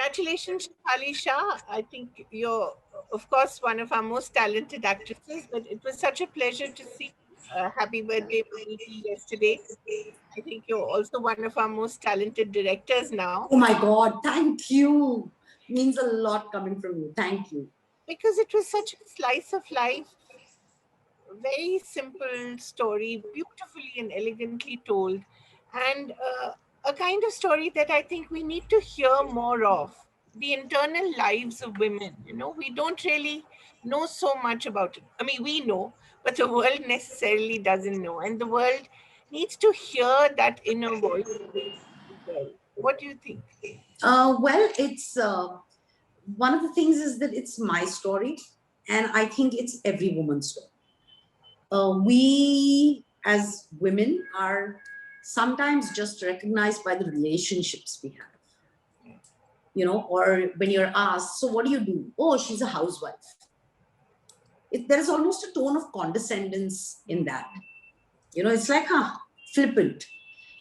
congratulations, Shefali Shah. I think you're, of course, one of our most talented actresses, but it was such a pleasure to see. Happy birthday, Maniki, yesterday. I think you're also one of our most talented directors now Oh my God, thank you. Means a lot coming from you. Thank you. because it was such a slice of life, very simple story, beautifully and elegantly told, and a kind of story that I think we need to hear more of. The internal lives of women. We don't really know so much about it. I mean, we know, but the world necessarily doesn't know, and the world needs to hear that inner voice as well. What do you think? Well, it's one of the things is that it's my story, and I think it's every woman's story. We as women are sometimes just recognized by the relationships we have, or when you're asked, so what do you do? Oh, she's a housewife. There is almost a tone of condescendence in that. It's like, flippant.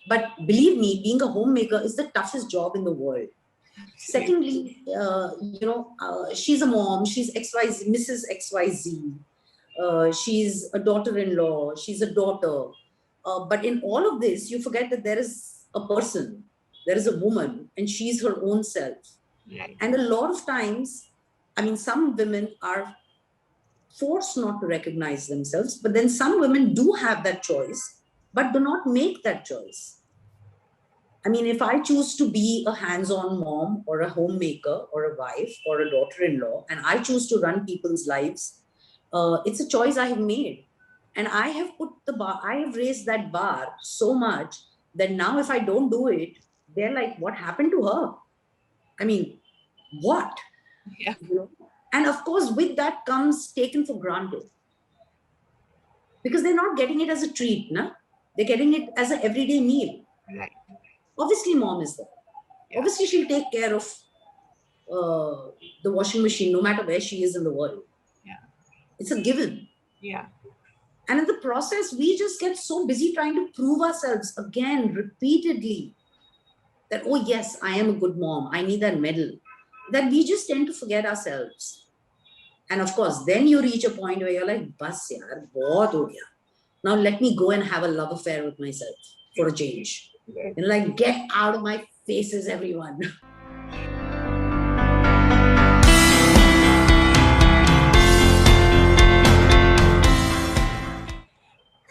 But believe me, being a homemaker is the toughest job in the world. Secondly, she's a mom, she's XYZ, Mrs. XYZ. She's a daughter-in-law, she's a daughter. But in all of this, you forget that there is a person, there is a woman, and she's her own self. Right. And a lot of times, I mean, some women are forced not to recognize themselves, but then some women do have that choice, but do not make that choice. I mean, if I choose to be a hands-on mom or a homemaker or a wife or a daughter-in-law, and I choose to run people's lives, it's a choice I have made. And I have put the bar, I have raised that bar so much that now if I don't do it, they're like, what happened to her? I mean, what? Yeah. And of course, with that comes taken for granted. Because they're not getting it as a treat, na? They're getting it as an everyday meal. Right. Obviously, mom is there. Yeah. Obviously, she'll take care of the washing machine no matter where she is in the world. Yeah. It's a given. Yeah. And in the process, we just get so busy trying to prove ourselves again, repeatedly, that, oh, yes, I am a good mom. I need that medal. That we just tend to forget ourselves. And of course, then you reach a point where you're like, bas yaar, bahut ho gaya. Now let me go and have a love affair with myself for a change. Yes. Like, get out of my faces, everyone.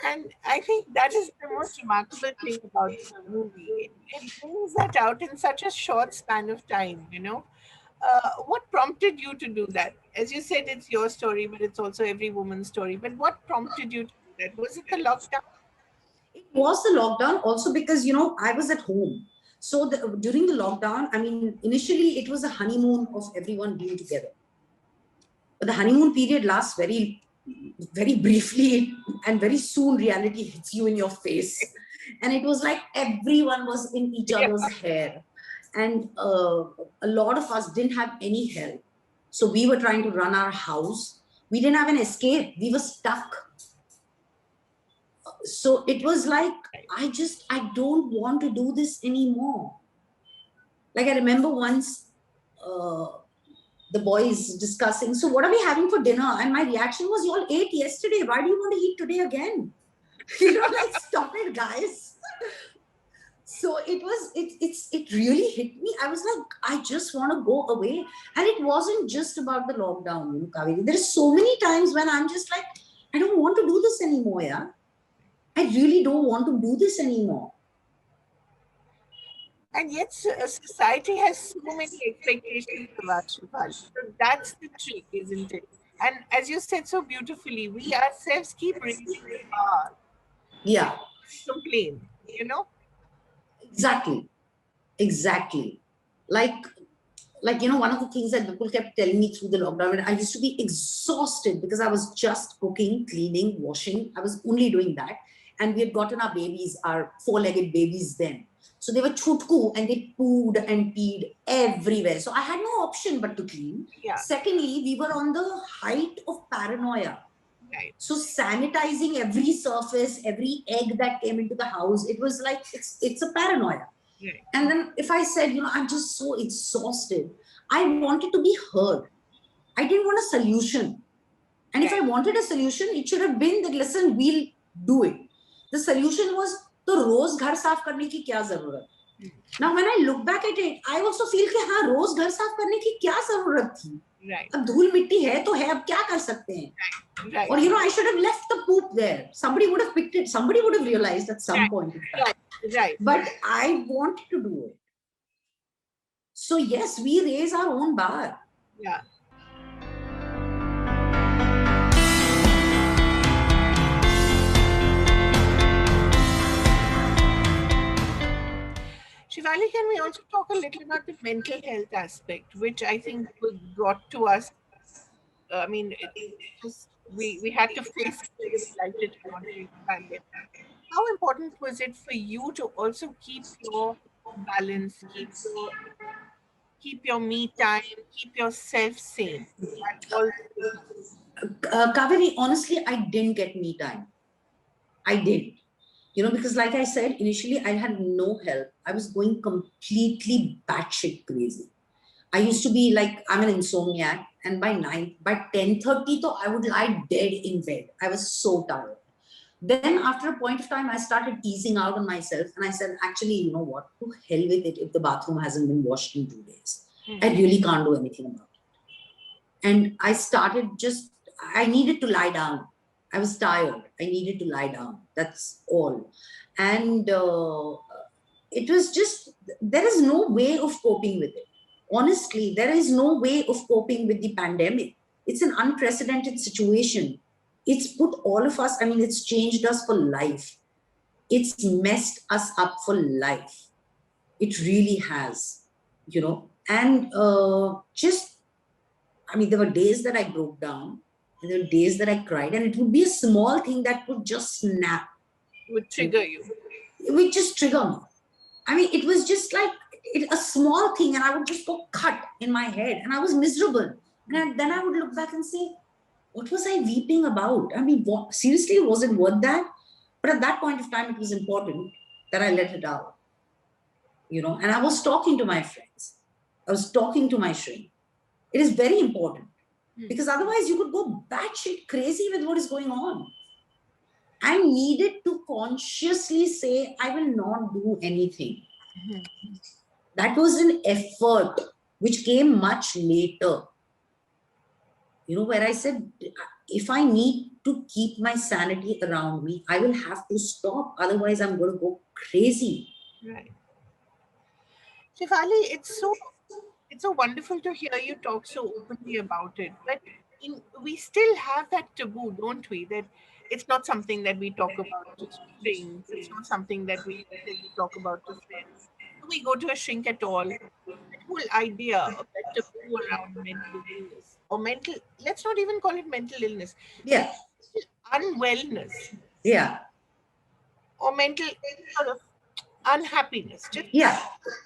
And I think that is the most remarkable thing about the movie. It brings that out in such a short span of time. What prompted you to do that? As you said, it's your story, but it's also every woman's story. But what prompted you to do that? Was it the lockdown? It was the lockdown also because, I was at home. So during the lockdown, I mean, initially it was a honeymoon of everyone being together. But the honeymoon period lasts very, very briefly, and very soon reality hits you in your face. And it was like everyone was in each Yeah. other's hair. And a lot of us didn't have any help. So we were trying to run our house. We didn't have an escape. We were stuck. So it was like, I don't want to do this anymore. Like I remember once the boys discussing, so what are we having for dinner? And my reaction was, you all ate yesterday. Why do you want to eat today again? Like, stop it, guys. So it really hit me. I was like, I just want to go away. And it wasn't just about the lockdown, Kaveri. There's so many times when I'm just like, I don't want to do this anymore, yeah. I really don't want to do this anymore. And yet, society has so many expectations of us, Shefali. So that's the trick, isn't it? And as you said so beautifully, we ourselves keep raising the bar, Yeah, complain. exactly. Exactly. Like, one of the things that people kept telling me through the lockdown, and I used to be exhausted because I was just cooking, cleaning, washing. I was only doing that. And we had gotten our babies, our four-legged babies then. So they were chutku and they pooed and peed everywhere. So I had no option but to clean. Yeah. Secondly, we were on the height of paranoia. Right. So sanitizing every surface, every egg that came into the house, it was like, it's a paranoia. Right. And then if I said, I'm just so exhausted, I wanted to be heard. I didn't want a solution. And if I Right. wanted a solution, it should have been that, listen, we'll do it. The solution was, तो रोज घर साफ करने की क्या जरूरत? Now when I look back at it, I also feel कि हाँ, रोज घर साफ करने की क्या जरूरत थी? Right. अब धूल मिट्टी है तो है, अब क्या कर सकते हैं? Right. Or I should have left the poop there. Somebody would have picked it. Somebody would have realized at some point in time. Right. Right. But I wanted to do it. So yes, we raise our own bar. Yeah. Shivali, can we also talk a little about the mental health aspect, which I think was brought to us? I mean, it just we had to face it whether we liked it or not during the pandemic. How important was it for you to also keep your balance, keep your me time, keep yourself sane at all times? Kaveri, honestly, I didn't get me time. I did. Because like I said, initially I had no help. I was going completely batshit crazy. I used to be like, I'm an insomniac, and by 10:30, though, I would lie dead in bed. I was so tired. Then after a point of time, I started easing out on myself, and I said, actually, you know what? To hell with it if the bathroom hasn't been washed in 2 days. I really can't do anything about it. And I started I needed to lie down. I was tired. I needed to lie down. That's all. And it was just, there is no way of coping with it. Honestly, there is no way of coping with the pandemic. It's an unprecedented situation. It's put all of us, it's changed us for life. It's messed us up for life. It really has, And there were days that I broke down, and there were days that I cried, and it would be a small thing that would just snap. Would trigger you. It would just trigger me. It was just like a small thing, and I would just go cut in my head, and I was miserable. And then I would look back and say, what was I weeping about? Seriously, was it worth that? But at that point of time, it was important that I let it out. And I was talking to my friends. I was talking to my shrink. It is very important, because otherwise you could go batshit crazy with what is going on. I needed to consciously say, I will not do anything. That was an effort which came much later. Where I said, if I need to keep my sanity around me, I will have to stop. Otherwise, I'm going to go crazy. Right. Shefali, it's so wonderful to hear you talk so openly about it. But we still have that taboo, don't we? That it's not something that we talk about to strangers. It's not something that we necessarily talk about to friends. Do we go to a shrink at all? That whole idea of that taboo around mental illness or let's not even call it mental illness, Yeah. unwellness. Yeah. Or mental sort of unhappiness. Yeah.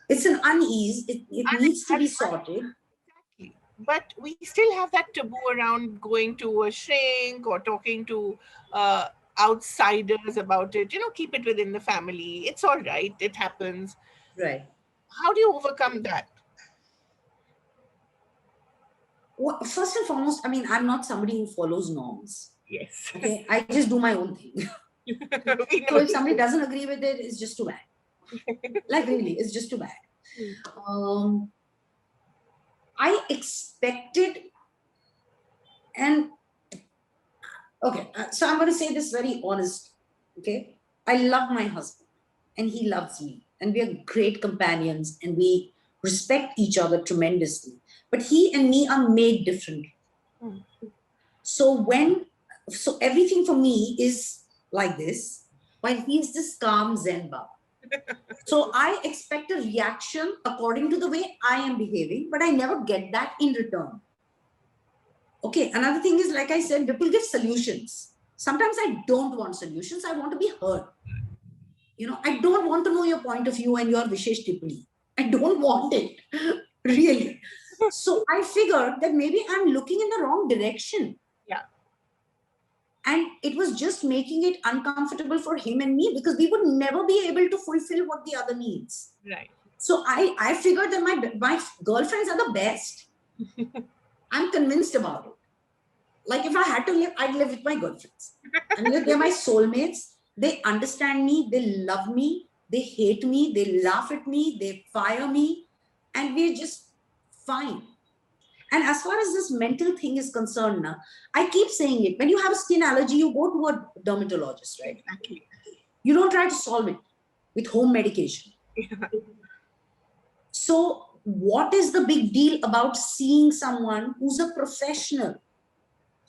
It's an unease. It needs to be sorted. Exactly. But we still have that taboo around going to a shrink or talking to outsiders about it. Keep it within the family. It's all right. It happens. Right. How do you overcome that? Well, first and foremost, I'm not somebody who follows norms. Yes. Okay. I just do my own thing. So if somebody doesn't agree with it, it's just too bad. Like really, it's just too bad. I expected, and okay, so I'm going to say this very honest. Okay, I love my husband, and he loves me, and we are great companions, and we respect each other tremendously. But he and me are made differently. So everything for me is like this, while he is this calm Zen Baba. So I expect a reaction according to the way I am behaving, but I never get that in return. Okay, another thing is, like I said, people give solutions. Sometimes I don't want solutions. I want to be heard. I don't want to know your point of view and your Vishesh Tippani. I don't want it, really. So I figured that maybe I'm looking in the wrong direction. Yeah. And it was just making it uncomfortable for him and me, because we would never be able to fulfill what the other needs. Right. So I figured that my girlfriends are the best. I'm convinced about it. Like if I had to live, I'd live with my girlfriends. I mean, they're my soulmates. They understand me. They love me. They hate me. They laugh at me. They fire me. And we're just fine. And as far as this mental thing is concerned, now, I keep saying it. When you have a skin allergy, you go to a dermatologist, right? Exactly. You don't try to solve it with home medication. Yeah. So, what is the big deal about seeing someone who's a professional,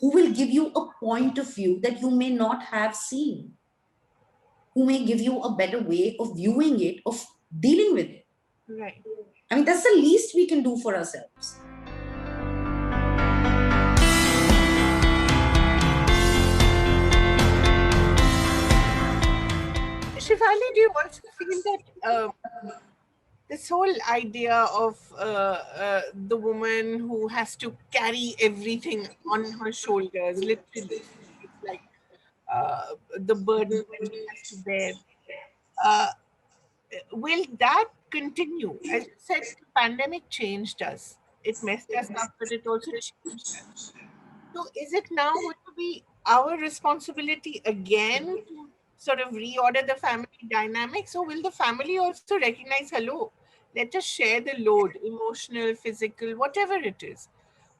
who will give you a point of view that you may not have seen, who may give you a better way of viewing it, of dealing with it? Right. I mean, that's the least we can do for ourselves. Shivali, do you also feel that this whole idea of the woman who has to carry everything on her shoulders, literally, it's like the burden that she has to bear. Uh, will that continue? As you said, the pandemic changed us. It messed us up, but it also changed us. So is it now going to be our responsibility again to sort of reorder the family dynamics, or will the family also recognize, hello, let us share the load, emotional, physical, whatever it is?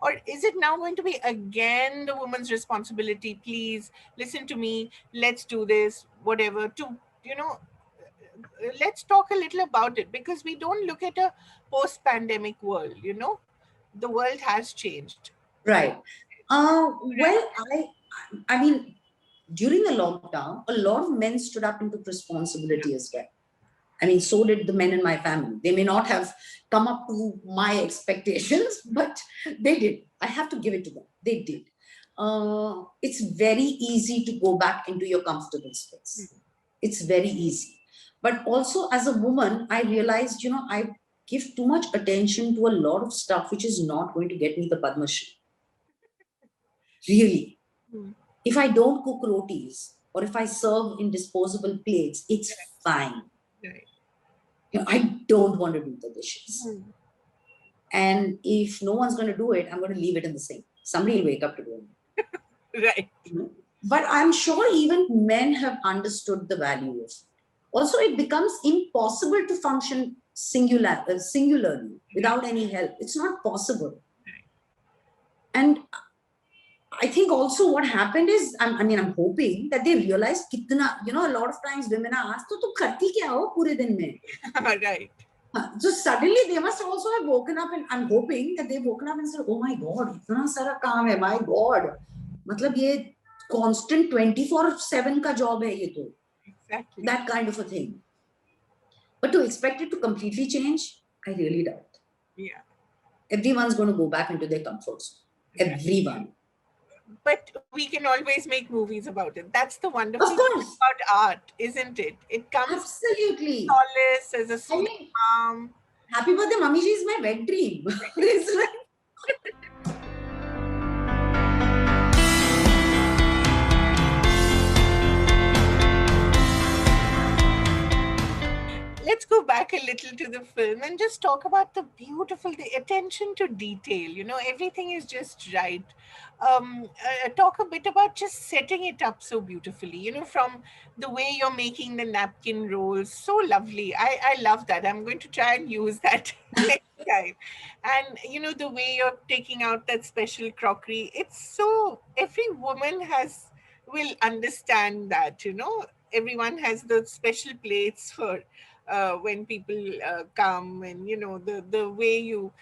Or is it now going to be again the woman's responsibility? Please listen to me, let's do this, whatever, to, you know, let's talk a little about it, because we don't look at a post pandemic world, the world has changed. Right. Well, I mean, during the lockdown, a lot of men stood up and took responsibility as well. I mean, so did the men in my family. They may not have come up to my expectations, but they did. I have to give it to them. They did. It's very easy to go back into your comfortable space. It's very easy. But also, as a woman, I realized, I give too much attention to a lot of stuff which is not going to get me the Padma Shri. Really. Hmm. If I don't cook rotis or if I serve in disposable plates, it's fine. Right. I don't want to do the dishes. Hmm. And if no one's going to do it, I'm going to leave it in the sink. Somebody will wake up to do it. Right. But I'm sure even men have understood the value of it. Also, it becomes impossible to function singularly without any help. It's not possible. And I think also what happened is, I'm hoping that they realize kitna, a lot of times women are asked, "To karti kya ho pure din mein?" Right. So suddenly they must also have woken up, and I'm hoping that they've woken up and said, "Oh my God, itna sara kaam hai, my God. मतलब ये constant 24/7 का job है ये तो." Exactly. That kind of a thing. But to expect it to completely change, I really doubt. Yeah. Everyone's going to go back into their comfort zone. Right. Everyone. But we can always make movies about it. That's the wonderful Of thing course. about art, isn't it? It comes as Absolutely. solace, as a I sweet mean, balm. happy birthday, Mummy Ji is my wet dream. It's like, Let's go back a little to the film and just talk about the attention to detail. Everything is just right. Talk a bit about just setting it up so beautifully, from the way you're making the napkin rolls. So lovely. I love that. I'm going to try and use that next time. And, the way you're taking out that special crockery. It's so, every woman will understand that, everyone has the special plates for when people come, and the way you've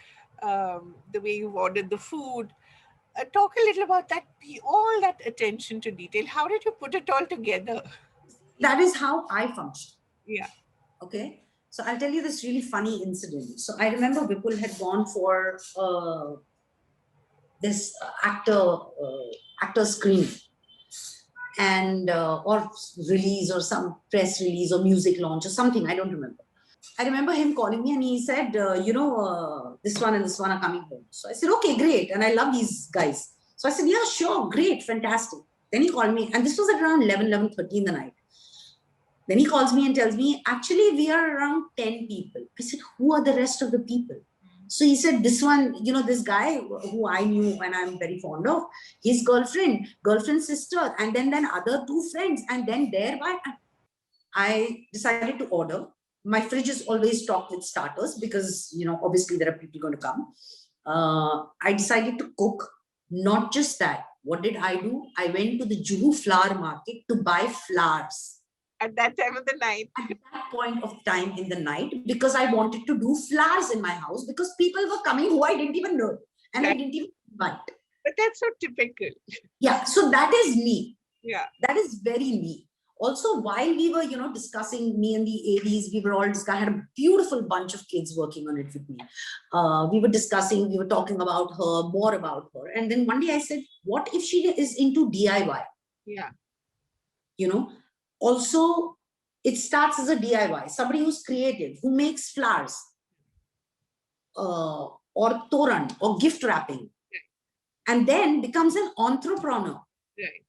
ordered the food. Talk a little about that, all that attention to detail. How did you put it all together? that is how I function. Yeah. Okay. So I'll tell you this really funny incident. So I remember Vipul had gone for this actor screening, and or release, or some press release or music launch or something. I don't remember. I remember him calling me and he said, this one and this one are coming home. So I said, okay, great. And I love these guys. So I said, yeah, sure, great, fantastic. Then he called me, and this was at around 11:30 in the night. Then he calls me and tells me, actually, we are around 10 people. I said, who are the rest of the people? So he said, this one, this guy who I knew and I'm very fond of, his girlfriend's sister, and then other two friends. And then thereby, I decided to order. My fridge is always stocked with starters because, obviously there are people going to come. I decided to cook. Not just that. What did I do? I went to the Juhu flower market to buy flowers. At that time of the night. At that point of time in the night, because I wanted to do flowers in my house because people were coming who I didn't even know and I didn't even invite. But that's so typical. Yeah, so that is me. Yeah. That is very me. Also, while we were, discussing me and the ADs, we were all discussing. I had a beautiful bunch of kids working on it with me. We were talking about her, more about her. And then one day I said, what if she is into DIY? Yeah. Also, it starts as a DIY. Somebody who's creative, who makes flowers, or toran, or gift wrapping, and then becomes an entrepreneur. Right.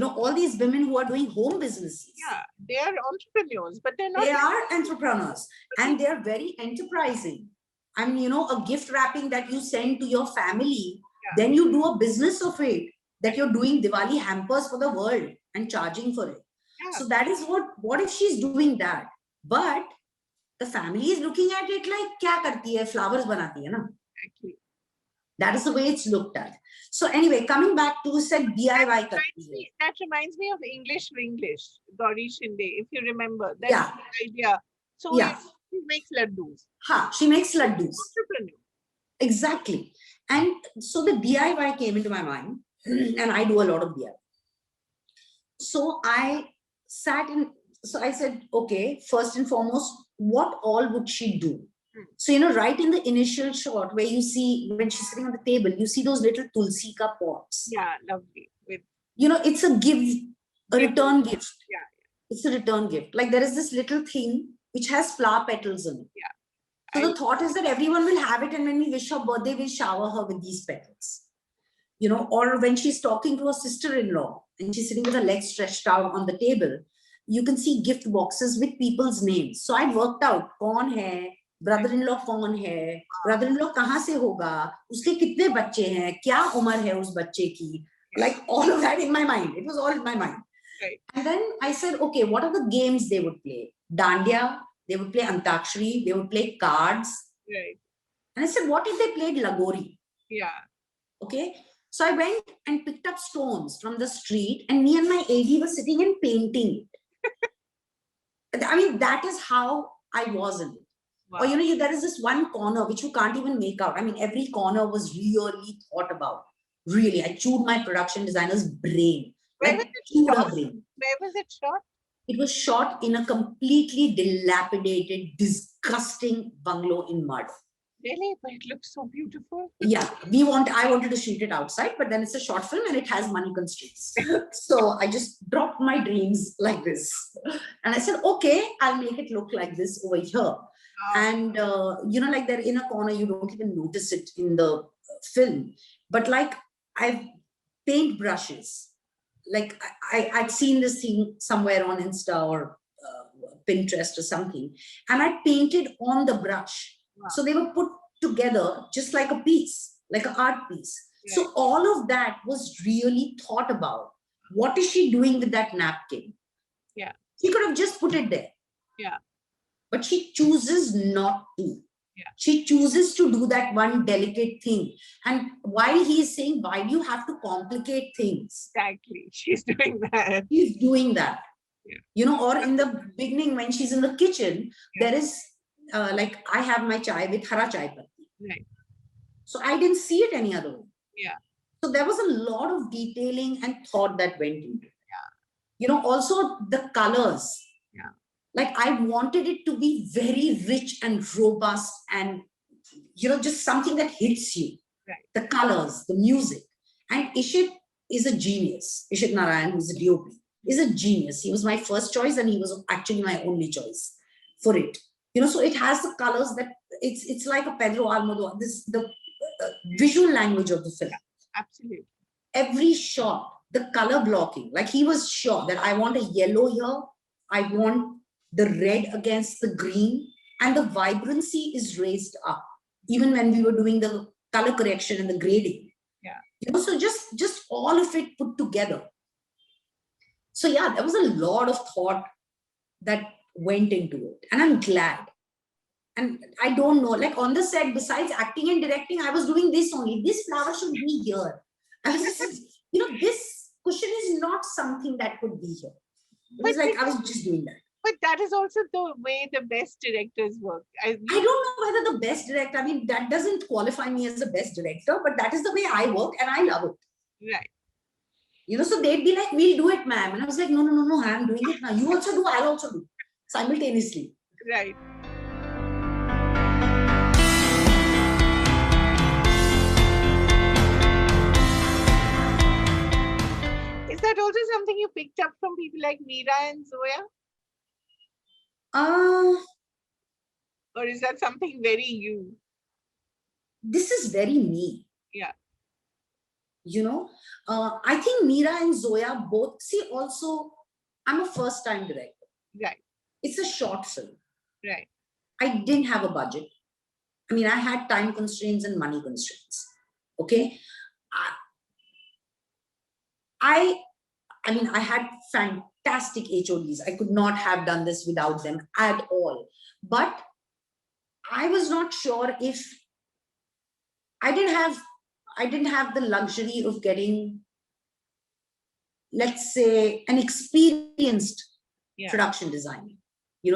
All these women who are doing home businesses. Yeah, they are entrepreneurs, but they're not. They are entrepreneurs, and they are very enterprising. I mean, a gift wrapping that you send to your family, then you do a business of it, that you're doing Diwali hampers for the world and charging for it. Yeah. So that is what if she's doing that? But the family is looking at it like, kya karti hai? Flowers banati hai na? Exactly. That is the way it's looked at. So anyway, coming back to said DIY. That reminds me of English, Gauri Shinde, if you remember. That's the idea. So she makes laddus. She makes laddus. Entrepreneur. Exactly. And so the DIY came into my mind, and I do a lot of DIY. So I said, okay, first and foremost, what all would she do? So, right in the initial shot where you see when she's sitting on the table, you see those little tulsi ka pots. Yeah, lovely. It's a return gift. Yeah. It's a return gift. Like there is this little thing which has flower petals in it. Yeah. So the thought is that everyone will have it, and when we wish her birthday, we'll shower her with these petals. Or when she's talking to her sister-in-law and she's sitting with her legs stretched out on the table, you can see gift boxes with people's names. So I worked out, kaun hai, brother-in-law kaun hai, brother-in-law kahan se hoga, uske kitne bacche hain, kya umar hai us bacche ki, like all of that in my mind. It was all in my mind. Right. And then I said, okay, what are the games they would play? Dandiya, they would play Antakshari, they would play cards. Right. And I said, what if they played Lagori? Yeah. Okay. So I went and picked up stones from the street, and me and my AD were sitting and painting. I mean, that is how I was in it. Wow. Or, there is this one corner which you can't even make out. I mean, every corner was really thought about. Really, I chewed my production designer's brain. Where was it shot? It was shot in a completely dilapidated, disgusting bungalow in mud. Really? But it looks so beautiful. Yeah, I wanted to shoot it outside, but then it's a short film and it has money constraints. So I just dropped my dreams like this. And I said, okay, I'll make it look like this over here. Oh. And, like they're in a corner, you don't even notice it in the film. But like I've paint brushes. Like I'd seen this thing somewhere on Insta or Pinterest or something. And I painted on the brush. Wow. So they were put together just like a piece, like an art piece. Yeah. So all of that was really thought about. What is she doing with that napkin? Yeah. She could have just put it there. Yeah. But she chooses not to. Yeah. She chooses to do that one delicate thing. And while he is saying, why do you have to complicate things? Exactly. She's doing that. She's doing that. Yeah. Or in the beginning, when she's in the kitchen, there is like I have my chai with hara chai patti. Right. So I didn't see it any other way. Yeah. So there was a lot of detailing and thought that went into it. Yeah. Also the colors. Yeah. Like I wanted it to be very rich and robust and, just something that hits you. Right. The colors, the music. And Ishit is a genius. Ishit Narayan, who's a DOP, is a genius. He was my first choice and he was actually my only choice for it. So it has the colors that it's like a Pedro Almodovar, the visual language of the film. Absolutely. Every shot, the color blocking. Like he was sure that I want a yellow here, I want the red against the green, and the vibrancy is raised up. Even when we were doing the color correction and the grading. Yeah. So just all of it put together. So yeah, there was a lot of thought that went into it, and I'm glad. And I don't know, like on the set, besides acting and directing, I was doing this only. This flower should be here. I was just, this cushion is not something that could be here. It was like I was just doing that. But that is also the way the best directors work. I don't know whether the best director, I mean, that doesn't qualify me as a best director, but that is the way I work and I love it. Right. So they'd be like, we'll do it, ma'am. And I was like, no, I'm doing it now. You also do, I'll also do. Simultaneously. Right. Is that also something you picked up from people like Meera and Zoya? Or is that something very you? This is very me. Yeah. I think Meera and Zoya both, also, I'm a first time director. Right. It's a short film. Right. I didn't have a budget. I mean, I had time constraints and money constraints. Okay. I had fantastic HODs. I could not have done this without them at all. But I was not sure if I didn't have the luxury of getting, let's say, an experienced production designer.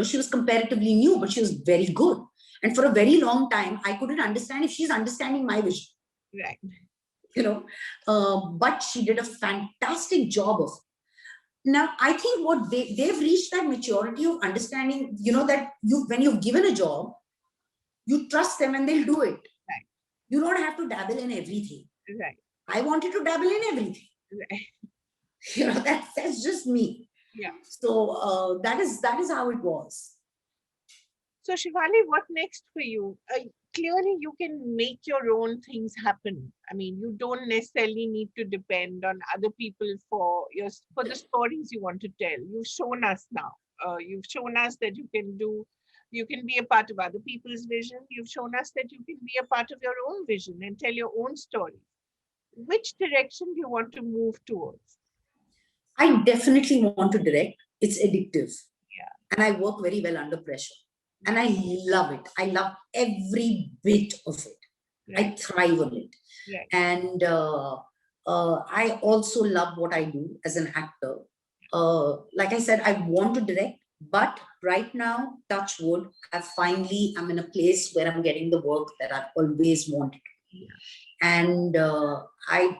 She was comparatively new, but she was very good. And for a very long time, I couldn't understand if she's understanding my vision. Right. But she did a fantastic job of it. Now, I think what they've reached that maturity of understanding, that when you've given a job, you trust them and they'll do it. Right. You don't have to dabble in everything. Right. I wanted to dabble in everything. Right. That's just me. Yeah. So that is how it was. So Shefali, what next for you? Clearly, you can make your own things happen. I mean, you don't necessarily need to depend on other people for the stories you want to tell. You've shown us now. You've shown us that you can be a part of other people's vision. You've shown us that you can be a part of your own vision and tell your own story. Which direction do you want to move towards? I definitely want to direct. It's addictive. Yeah. And I work very well under pressure. And I love it. I love every bit of it. Right. I thrive on it. Right. And I also love what I do as an actor. Like I said, I want to direct, but right now, touch wood, I'm in a place where I'm getting the work that I've always wanted. Yeah. And I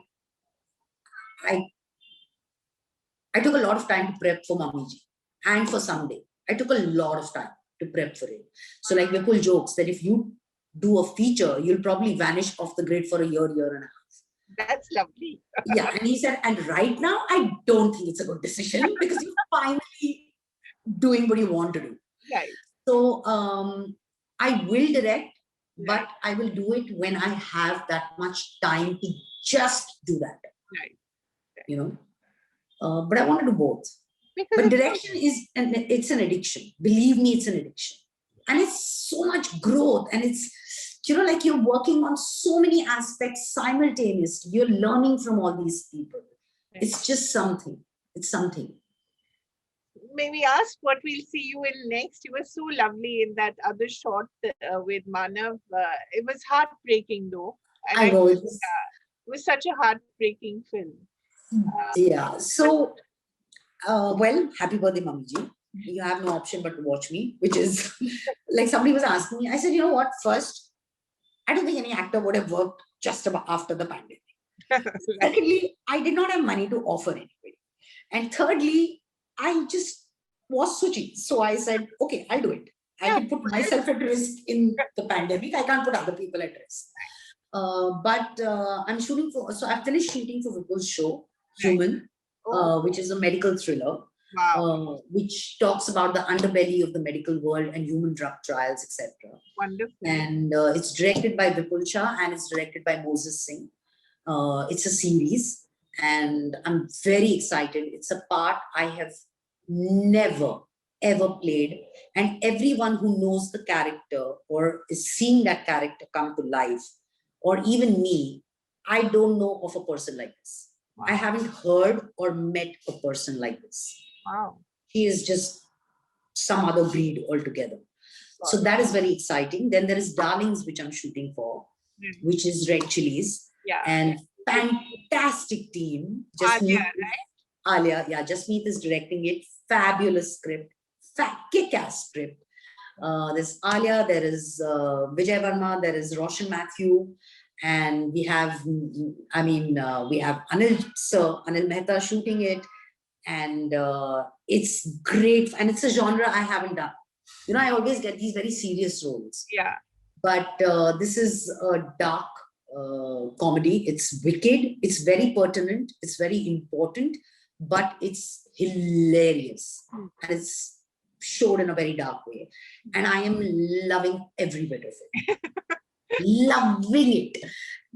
took a lot of time to prep for Mummy Ji and for Someday. I took a lot of time to prep for it. So like Vipul jokes that if you do a feature, you'll probably vanish off the grid for a year and a half. That's lovely. Yeah. And he said, and right now, I don't think it's a good decision because you're finally doing what you want to do. Right. So I will direct, but I will do it when I have that much time to just do that. Right. But I want to do both. But direction it's an addiction. Believe me, it's an addiction. And it's so much growth. And it's, like you're working on so many aspects simultaneously. You're learning from all these people. Right. It's just something. It's something. Maybe ask what we'll see you in next. You were so lovely in that other shot with Manav. It was heartbreaking though. And I know. It was such a heartbreaking film. Yeah. So... well, happy birthday, Mummy Ji. You have no option but to watch me, which is like somebody was asking me. I said, you know what? First, I don't think any actor would have worked just about after the pandemic. Secondly, I did not have money to offer anybody. And thirdly, I just was switching. So I said, okay, I'll do it. I can put myself at risk in the pandemic. I can't put other people at risk. But I'm shooting so I finished shooting for Vipul's show, Human. Which is a medical thriller, which talks about the underbelly of the medical world and human drug trials, etc. Wonderful. And it's directed by Vipul Shah and it's directed by Moses Singh. It's a series. and I'm very excited. It's a part I have never ever played, and everyone who knows the character or is seeing that character come to life, or even me, I don't know of a person like this. I Wow. haven't heard or met a person like this. Wow. She is just some other breed altogether. Got So it. that is very exciting. Then there is Darlings, which I'm shooting for, Mm. which is Red Chilies, Yeah. and With fantastic team. Alia, Jasmeet, Alia, yeah, Jasmeet is directing it. Fabulous script, kick-ass script. There's Alia, there is Vijay Varma, there is Roshan Matthew, and we have, we have Anil Mehta shooting it, and it's great, and it's a genre I haven't done. I always get these very serious roles, yeah. but this is a dark comedy. It's wicked, it's very pertinent, it's very important, but it's hilarious, Hmm. and it's showed in a very dark way, and I am loving every bit of it, loving it.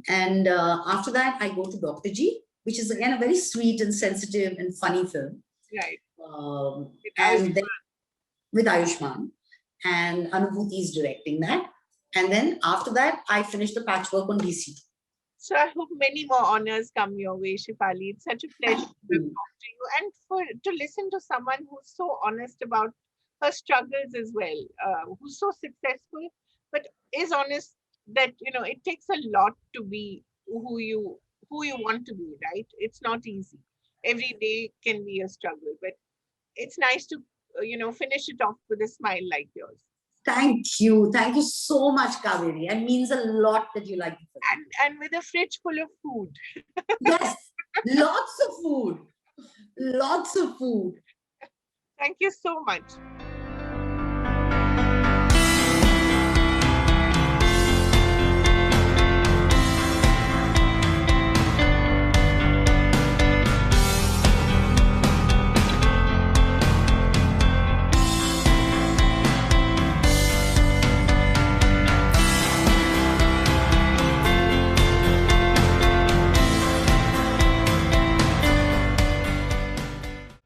And after that I go to Dr. G, which is again a very sweet and sensitive and funny film, Right. With and then Ayushmann. with Ayushmann, and Anubhuti is directing that. And then after that, I finished the patchwork on DC. So I hope many more honors come your way, Shefali. It's such a pleasure to Mm. talk to you and for to listen to someone who's so honest about her struggles as well, who's so successful, but is honest that it takes a lot to be who you want to be. Right? It's not easy. Every day can be a struggle, but it's nice to finish it off with a smile like yours. Thank you. Thank you so much, Kaveri. It means a lot that you like the film. And with a fridge full of food. Yes, lots of food. Lots of food. Thank you so much.